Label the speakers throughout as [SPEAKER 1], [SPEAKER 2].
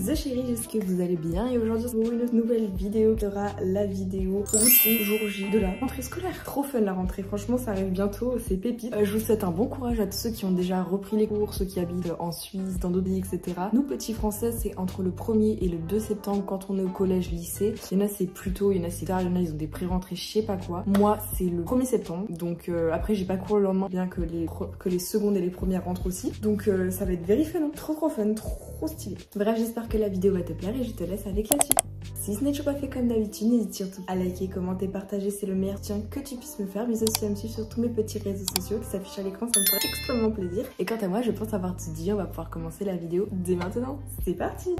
[SPEAKER 1] The chérie, j'espère que vous allez bien et aujourd'hui pour une nouvelle vidéo qui sera la vidéo routine jour J de la rentrée scolaire. Trop fun la rentrée, franchement ça arrive bientôt, c'est pépite. Je vous souhaite un bon courage à tous ceux qui ont déjà repris les cours, ceux qui habitent en Suisse, dans d'autres pays, etc. Nous petits français, c'est entre le 1er et le 2 septembre quand on est au collège, lycée. Il y en a c'est plus tôt, il y en a c'est tard, il y en a ils ont des pré-rentrées, je sais pas quoi. Moi c'est le 1er septembre, donc après j'ai pas cours le lendemain, bien que les secondes et les premières rentrent aussi. Donc ça va être very fun, hein. Trop fun, trop stylé. Bref, j'espère que la vidéo va te plaire et je te laisse avec la suite. Si ce n'est toujours pas fait comme d'habitude, n'hésite surtout à liker, commenter, partager, c'est le meilleur tien que tu puisses me faire, mais aussi à me suivre sur tous mes petits réseaux sociaux qui s'affichent à l'écran, ça me ferait extrêmement plaisir. Et quant à moi, je pense avoir tout dit, on va pouvoir commencer la vidéo dès maintenant. C'est parti!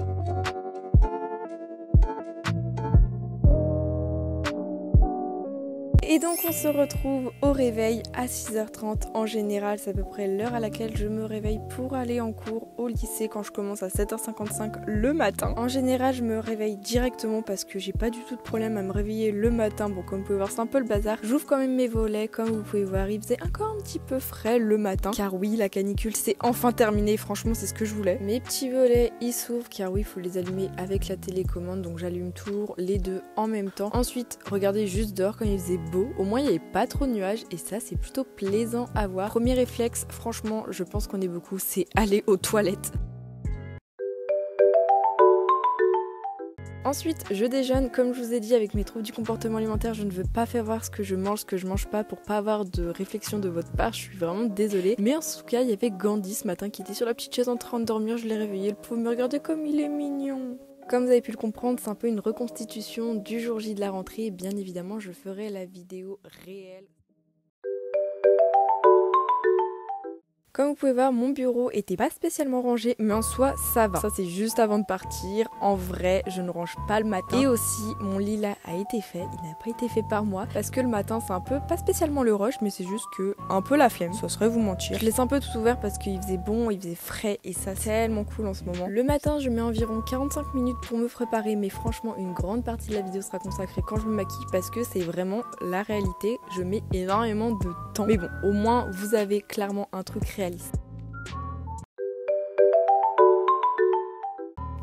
[SPEAKER 1] Et donc on se retrouve au réveil à 6h30. En général, c'est à peu près l'heure à laquelle je me réveille pour aller en cours au lycée quand je commence à 7h55 le matin. En général, je me réveille directement parce que j'ai pas du tout de problème à me réveiller le matin. Bon, comme vous pouvez voir, c'est un peu le bazar. J'ouvre quand même mes volets, comme vous pouvez voir, il faisait encore un petit peu frais le matin. Car oui, la canicule c'est enfin terminé, franchement c'est ce que je voulais. Mes petits volets, ils s'ouvrent car oui, il faut les allumer avec la télécommande. Donc j'allume toujours les deux en même temps. Ensuite, regardez juste dehors quand il faisait beau. Au moins il n'y avait pas trop de nuages et ça c'est plutôt plaisant à voir. Premier réflexe, franchement je pense qu'on est beaucoup, c'est aller aux toilettes. Ensuite, je déjeune, comme je vous ai dit, avec mes troubles du comportement alimentaire, je ne veux pas faire voir ce que je mange pas pour pas avoir de réflexion de votre part, je suis vraiment désolée. Mais en tout cas, il y avait Gandhi ce matin qui était sur la petite chaise en train de dormir, je l'ai réveillé, le pauvre me regardait comme il est mignon. Comme vous avez pu le comprendre, c'est un peu une reconstitution du jour J de la rentrée et bien évidemment, je ferai la vidéo réelle. Comme vous pouvez voir, mon bureau était pas spécialement rangé, mais en soi, ça va. Ça, c'est juste avant de partir. En vrai, je ne range pas le matin. Et aussi, mon lit là a été fait. Il n'a pas été fait par moi. Parce que le matin, c'est un peu, pas spécialement le rush, mais c'est juste que un peu la flemme. Ça serait vous mentir. Je laisse un peu tout ouvert parce qu'il faisait bon, il faisait frais. Et ça, c'est tellement cool en ce moment. Le matin, je mets environ 45 minutes pour me préparer. Mais franchement, une grande partie de la vidéo sera consacrée quand je me maquille. Parce que c'est vraiment la réalité. Je mets énormément de temps. Mais bon, au moins, vous avez clairement un truc réaliste.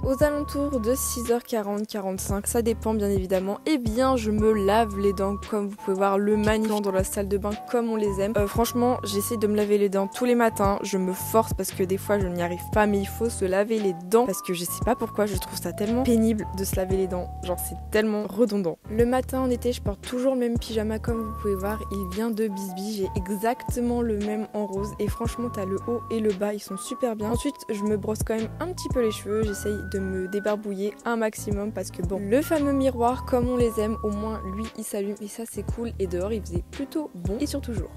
[SPEAKER 1] Aux alentours de 6h40-45, ça dépend bien évidemment, eh bien je me lave les dents comme vous pouvez voir le magnifique dans la salle de bain comme on les aime. Franchement j'essaie de me laver les dents tous les matins, je me force parce que des fois je n'y arrive pas mais il faut se laver les dents parce que je sais pas pourquoi je trouve ça tellement pénible de se laver les dents, genre c'est tellement redondant. Le matin en été je porte toujours le même pyjama comme vous pouvez voir, il vient de Bisbee, j'ai exactement le même en rose et franchement t'as le haut et le bas, ils sont super bien. Ensuite je me brosse quand même un petit peu les cheveux, j'essaye de me débarbouiller un maximum parce que bon, le fameux miroir comme on les aime, au moins lui il s'allume et ça c'est cool et dehors il faisait plutôt bon et sur toujours.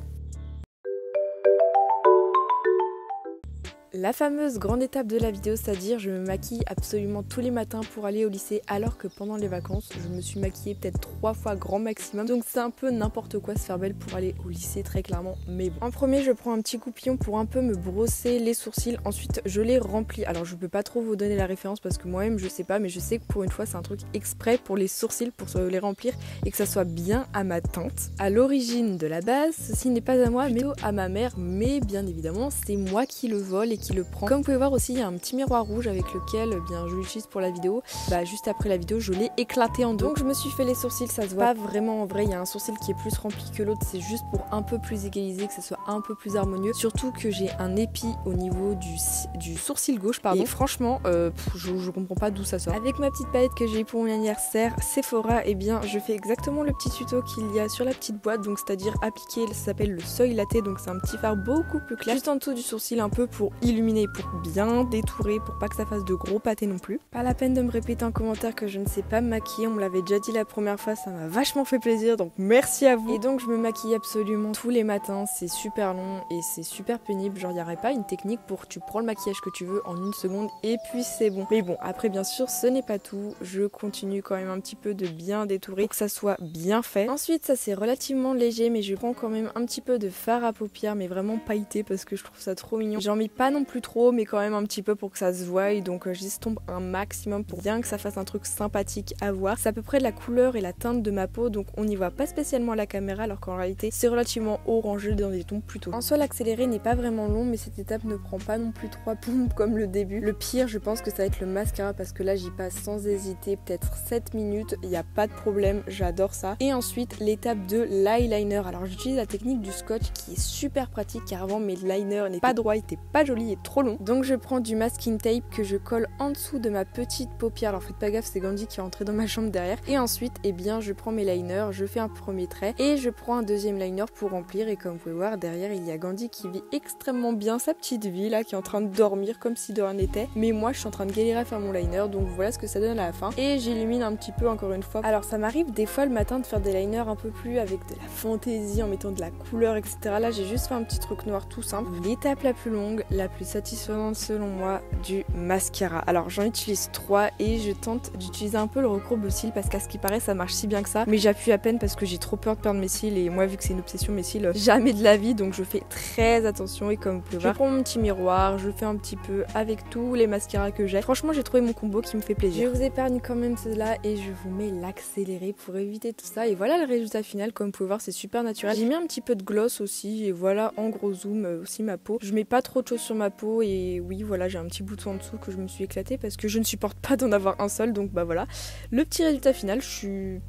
[SPEAKER 1] La fameuse grande étape de la vidéo, c'est-à-dire je me maquille absolument tous les matins pour aller au lycée alors que pendant les vacances je me suis maquillée peut-être 3 fois grand maximum, donc c'est un peu n'importe quoi se faire belle pour aller au lycée très clairement, mais bon. En premier je prends un petit coupillon pour un peu me brosser les sourcils, ensuite je les remplis. Alors je peux pas trop vous donner la référence parce que moi-même je sais pas, mais je sais que pour une fois c'est un truc exprès pour les sourcils, pour les remplir et que ça soit bien à ma teinte. À l'origine de la base, ceci n'est pas à moi mais à ma mère, mais bien évidemment c'est moi qui le vole et qui le prend. Comme vous pouvez voir aussi, il y a un petit miroir rouge avec lequel bien je l'utilise pour la vidéo. Bah juste après la vidéo, je l'ai éclaté en deux. Donc je me suis fait les sourcils, ça se voit pas vraiment en vrai, il y a un sourcil qui est plus rempli que l'autre, c'est juste pour un peu plus égaliser, que ce soit un peu plus harmonieux. Surtout que j'ai un épi au niveau du sourcil gauche, pardon. Et franchement, je comprends pas d'où ça sort. Avec ma petite palette que j'ai eu pour mon anniversaire, Sephora, et bien je fais exactement le petit tuto qu'il y a sur la petite boîte, donc c'est-à-dire appliquer, ça s'appelle le Soy Latte, donc c'est un petit fard beaucoup plus clair, juste en dessous du sourcil un peu pour illuminer, pour bien détourer, pour pas que ça fasse de gros pâtés non plus. Pas la peine de me répéter en commentaire que je ne sais pas me maquiller, on me l'avait déjà dit la première fois, ça m'a vachement fait plaisir, donc merci à vous. Et donc je me maquille absolument tous les matins, c'est super long et c'est super pénible, genre il n'y aurait pas une technique pour tu prends le maquillage que tu veux en 1 seconde et puis c'est bon. Mais bon, après bien sûr ce n'est pas tout, je continue quand même un petit peu de bien détourer pour que ça soit bien fait. Ensuite ça c'est relativement léger mais je prends quand même un petit peu de fard à paupières mais vraiment pailleté parce que je trouve ça trop mignon. J'en mets pas non plus trop, mais quand même un petit peu pour que ça se voie. Et donc j'estompe un maximum pour bien que ça fasse un truc sympathique à voir. C'est à peu près de la couleur et la teinte de ma peau, donc on n'y voit pas spécialement à la caméra, alors qu'en réalité c'est relativement orangé dans des tons plutôt. En soi, l'accéléré n'est pas vraiment long, mais cette étape ne prend pas non plus 3 plombes comme le début. Le pire, je pense que ça va être le mascara, parce que là j'y passe sans hésiter peut-être 7 minutes, il n'y a pas de problème, j'adore ça. Et ensuite l'étape de l'eyeliner. Alors j'utilise la technique du scotch qui est super pratique, car avant mes liners n'étaient pas droits, étaient pas jolis et trop longs. Donc je prends du masking tape que je colle en dessous de ma petite paupière. Alors faites pas gaffe, c'est Gandhi qui est rentré dans ma chambre derrière. Et ensuite, eh bien, je prends mes liners, je fais un premier trait et je prends un deuxième liner pour remplir. Et comme vous pouvez voir, derrière il y a Gandhi qui vit extrêmement bien sa petite vie là, qui est en train de dormir comme si de rien n'était. Mais moi je suis en train de galérer à faire mon liner, donc voilà ce que ça donne à la fin. Et j'illumine un petit peu encore une fois. Alors ça m'arrive des fois le matin de faire des liners un peu plus avec de la fantaisie, en mettant de la couleur, etc. Là j'ai juste fait un petit truc noir tout simple. L'étape la plus longue, la plus satisfaisante selon moi, du mascara. Alors j'en utilise 3 et je tente d'utiliser un peu le recourbe aux cils, parce qu'à ce qui paraît ça marche si bien que ça, mais j'appuie à peine parce que j'ai trop peur de perdre mes cils, et moi vu que c'est une obsession mes cils, jamais de la vie, donc je fais très attention. Et comme vous pouvez voir, je prends mon petit miroir, je fais un petit peu avec tous les mascaras que j'ai. Franchement j'ai trouvé mon combo qui me fait plaisir. Je vous épargne quand même cela et je vous mets l'accéléré pour éviter tout ça. Et voilà le résultat final, comme vous pouvez voir c'est super naturel. J'ai mis un petit peu de gloss aussi, et voilà en gros zoom aussi ma peau. Je mets pas trop de choses sur ma peau, et oui voilà j'ai un petit bouton en dessous que je me suis éclatée parce que je ne supporte pas d'en avoir un seul, donc bah voilà. Le petit résultat final, c'est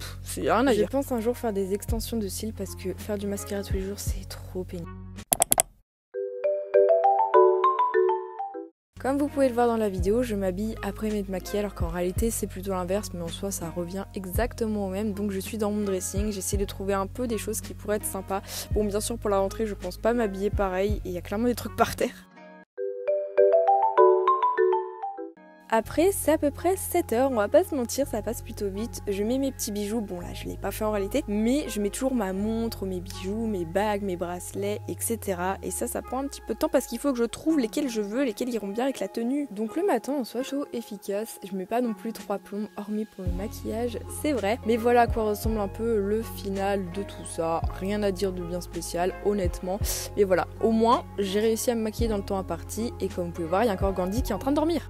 [SPEAKER 1] rien à dire. Je pense un jour faire des extensions de cils, parce que faire du mascara tous les jours c'est trop pénible. Comme vous pouvez le voir dans la vidéo, je m'habille après m'être maquillée, alors qu'en réalité c'est plutôt l'inverse, mais en soi ça revient exactement au même. Donc je suis dans mon dressing, j'essaie de trouver un peu des choses qui pourraient être sympas. Bon bien sûr pour la rentrée je pense pas m'habiller pareil, et il y a clairement des trucs par terre. Après, c'est à peu près 7h, on va pas se mentir, ça passe plutôt vite. Je mets mes petits bijoux, bon là je l'ai pas fait en réalité, mais je mets toujours ma montre, mes bijoux, mes bagues, mes bracelets, etc. Et ça prend un petit peu de temps parce qu'il faut que je trouve lesquels je veux, lesquels iront bien avec la tenue. Donc le matin en soi, chaud, efficace, je mets pas non plus 3 plombs, hormis pour le maquillage, c'est vrai. Mais voilà à quoi ressemble un peu le final de tout ça, rien à dire de bien spécial, honnêtement. Mais voilà, au moins j'ai réussi à me maquiller dans le temps imparti, et comme vous pouvez voir, il y a encore Gandhi qui est en train de dormir.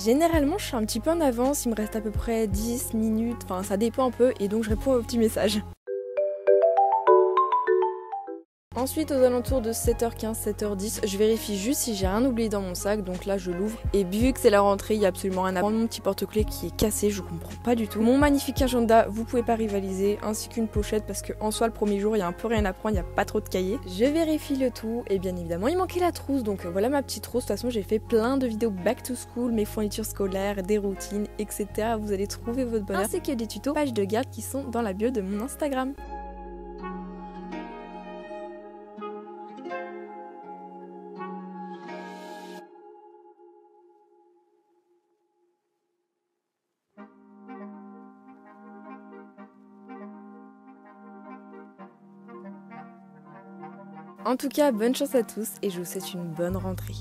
[SPEAKER 1] Généralement, je suis un petit peu en avance, il me reste à peu près 10 minutes, enfin ça dépend un peu, et donc je réponds aux petits messages. Ensuite, aux alentours de 7h15, 7h10, je vérifie juste si j'ai rien oublié dans mon sac, donc là je l'ouvre. Et vu que c'est la rentrée, il y a absolument rien à prendre. Mon petit porte-clés qui est cassé, je comprends pas du tout. Mon magnifique agenda, vous pouvez pas rivaliser, ainsi qu'une pochette, parce que en soi le premier jour il y a un peu rien à prendre, il y a pas trop de cahiers. Je vérifie le tout, et bien évidemment il manquait la trousse, donc voilà ma petite trousse. De toute façon j'ai fait plein de vidéos back to school, mes fournitures scolaires, des routines, etc. Vous allez trouver votre bonheur, ainsi que des tutos, pages de garde qui sont dans la bio de mon Instagram. En tout cas, bonne chance à tous et je vous souhaite une bonne rentrée.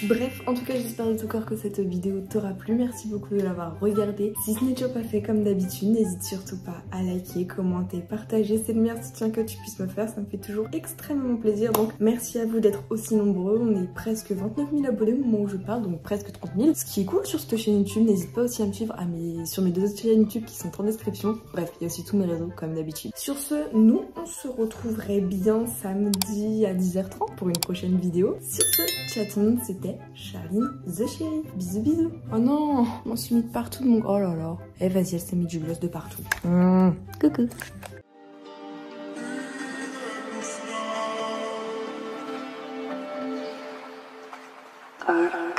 [SPEAKER 1] Bref, en tout cas j'espère de tout cœur que cette vidéo t'aura plu, merci beaucoup de l'avoir regardée. Si ce n'est toujours pas fait comme d'habitude, n'hésite surtout pas à liker, commenter, partager, c'est le meilleur soutien que tu puisses me faire, ça me fait toujours extrêmement plaisir. Donc merci à vous d'être aussi nombreux, on est presque 29 000 abonnés au moment où je parle, donc presque 30 000. Ce qui est cool sur cette chaîne YouTube, n'hésite pas aussi à me suivre sur mes 2 autres chaînes YouTube qui sont en description. Bref, il y a aussi tous mes réseaux comme d'habitude. Sur ce, nous on se retrouverait bien samedi à 10h30 pour une prochaine vidéo. Sur ce, chatting, c'était Charline the Chérie. Bisous bisous. Oh non, je m'en suis mis de partout de mon... Oh là là. Eh vas-y, elle s'est mis du gloss de partout. Coucou. Ah.